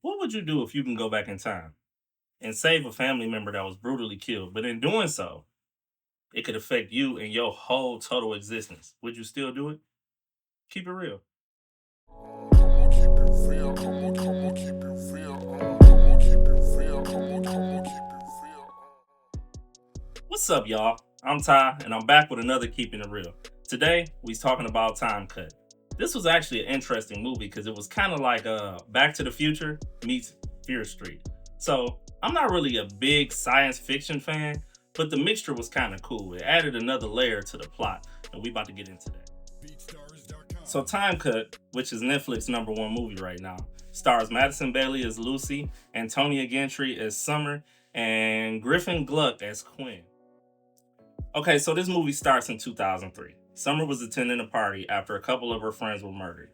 What would you do if you can go back in time and save a family member that was brutally killed, but in doing so, it could affect you and your whole total existence? Would you still do it? Keep it real. Come on, keep it real. Come on, keep it real. Come on, keep it real. Come on, keep it real. What's up, y'all? I'm Ty, and I'm back with another Keeping It Real. Today, we's talking about Time Cut. This was actually an interesting movie because it was kind of like Back to the Future meets Fear Street. So, I'm not really a big science fiction fan, but the mixture was kind of cool. It added another layer to the plot, and we about to get into that. So, BeatStars.com. Time Cut, which is Netflix number one movie right now, stars Madison Bailey as Lucy, Antonia Gentry as Summer, and Griffin Gluck as Quinn. Okay, so this movie starts in 2003. Summer was attending a party after a couple of her friends were murdered.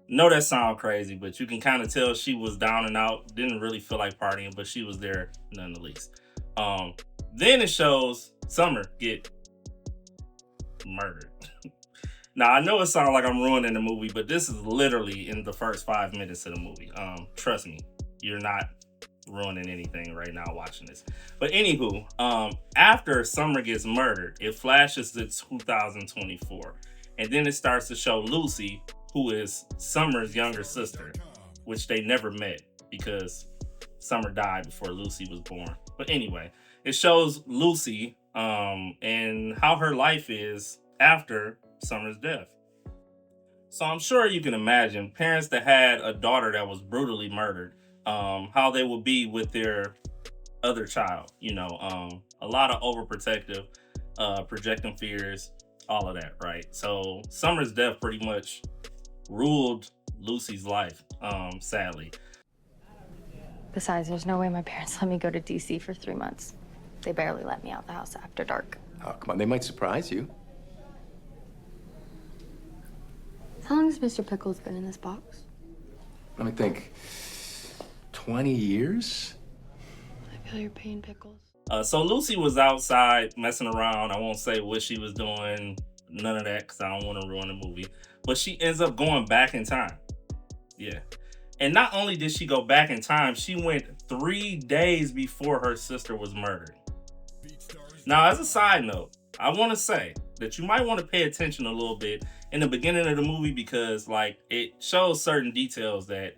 Know that sound crazy, but you can kind of tell she was down and out, didn't really feel like partying, but she was there nonetheless. Um, then it shows Summer get murdered. Now I know it sounds like I'm ruining the movie, but this is literally in the first 5 minutes of the movie. Trust me, you're not ruining anything right now watching this. But anywho, after Summer gets murdered, it flashes to 2024, and then it starts to show Lucy, who is Summer's younger sister, which they never met because Summer died before Lucy was born. But anyway, it shows Lucy and how her life is after Summer's death. So I'm sure you can imagine parents that had a daughter that was brutally murdered, how they will be with their other child. A lot of overprotective, projecting fears, all of that, right? So Summer's death pretty much ruled Lucy's life, sadly. Besides, there's no way my parents let me go to DC for 3 months. They barely let me out the house after dark. Oh, come on, they might surprise you. How long has Mr. Pickles been in this box? Let me think. 20 years? I feel your pain, Pickles. So Lucy was outside messing around. I won't say what she was doing, none of that, because I don't want to ruin the movie. But she ends up going back in time. Yeah. And not only did she go back in time, she went 3 days before her sister was murdered. Now, as a side note, I want to say that you might want to pay attention a little bit in the beginning of the movie because, like, it shows certain details that,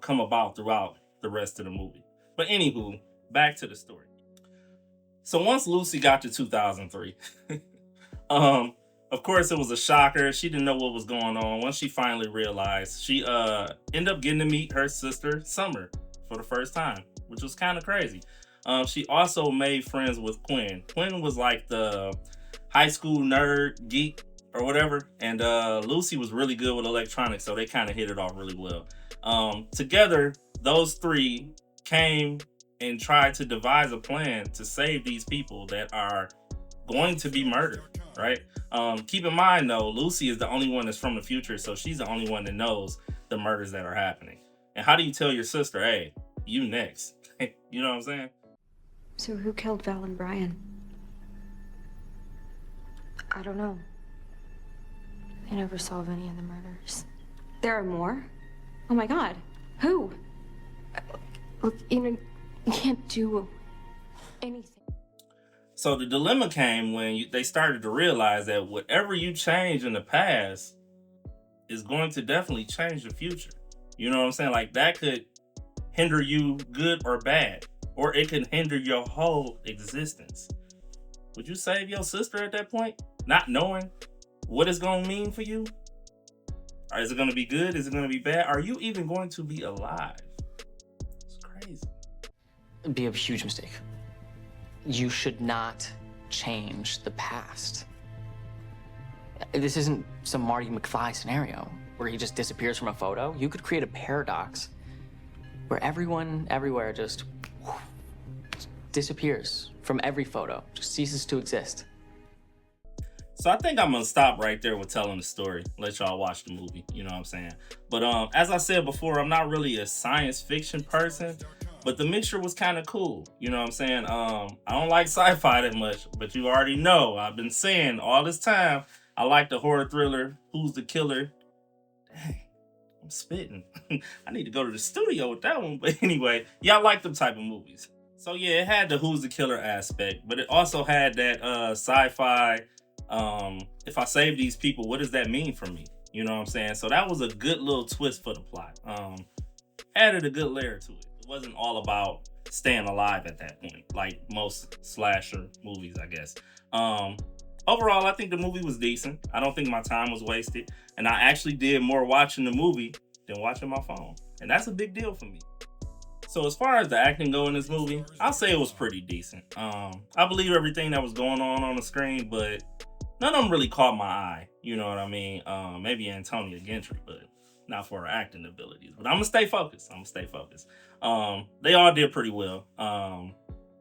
come about throughout the rest of the movie. But anywho, back to the story. So once Lucy got to 2003, of course it was a shocker. She didn't know what was going on. Once she finally realized, she ended up getting to meet her sister Summer for the first time, which was kind of crazy. She also made friends with Quinn. Quinn was like the high school nerd geek or whatever, and Lucy was really good with electronics, so they kind of hit it off really well. Together, those three came and tried to devise a plan to save these people that are going to be murdered, right? Keep in mind, though, Lucy is the only one that's from the future, so she's the only one that knows the murders that are happening. And how do you tell your sister, hey, you next? You know what I'm saying? So who killed Val and Brian? I don't know. They never solve any of the murders. There are more? Oh my god. Who? Look, you can't do anything. So the dilemma came when they started to realize that whatever you change in the past is going to definitely change the future. You know what I'm saying? Like that could hinder you good or bad, or it can hinder your whole existence. Would you save your sister at that point, not knowing what it's going to mean for you? Or is it going to be good? Is it going to be bad? Are you even going to be alive? It's crazy. It'd be a huge mistake. You should not change the past. This isn't some Marty McFly scenario where he just disappears from a photo. You could create a paradox where everyone, everywhere just disappears from every photo, just ceases to exist. So I think I'm gonna stop right there with telling the story. Let y'all watch the movie. You know what I'm saying? But as I said before, I'm not really a science fiction person. But the mixture was kind of cool. You know what I'm saying? I don't like sci-fi that much, but you already know. I've been saying all this time, I like the horror thriller, Who's the Killer? Dang. I'm spitting. I need to go to the studio with that one. But anyway, yeah, I like them type of movies. So yeah, it had the who's the killer aspect, but it also had that sci-fi. If I save these people, what does that mean for me? You know what I'm saying? So that was a good little twist for the plot. Added a good layer to it. It wasn't all about staying alive at that point, like most slasher movies, I guess. Overall, I think the movie was decent. I don't think my time was wasted, and I actually did more watching the movie than watching my phone, and that's a big deal for me. So as far as the acting go in this movie, I'll say it was pretty decent. I believe everything that was going on the screen, but none of them really caught my eye. You know what I mean? Maybe Antonia Gentry, but not for her acting abilities. But I'm gonna stay focused. They all did pretty well.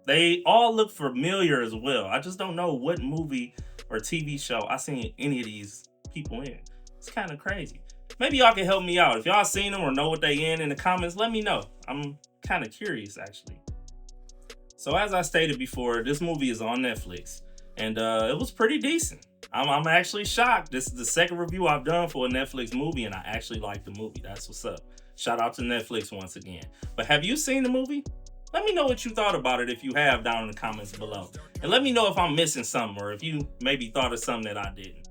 They all look familiar as well. I just don't know what movie or TV show I seen any of these people in. It's kind of crazy. Maybe y'all can help me out. If y'all seen them or know what they in the comments, let me know. I'm kind of curious, actually. So as I stated before, this movie is on Netflix, and it was pretty decent. I'm actually shocked. This is the second review I've done for a Netflix movie, and I actually like the movie. That's what's up. Shout out to Netflix once again. But have you seen the movie? Let me know what you thought about it if you have down in the comments below. And let me know if I'm missing something or if you maybe thought of something that I didn't.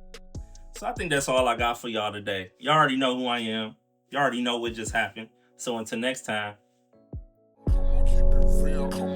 So I think that's all I got for y'all today. Y'all already know who I am. Y'all already know what just happened. So until next time. Come on, keep it real. Come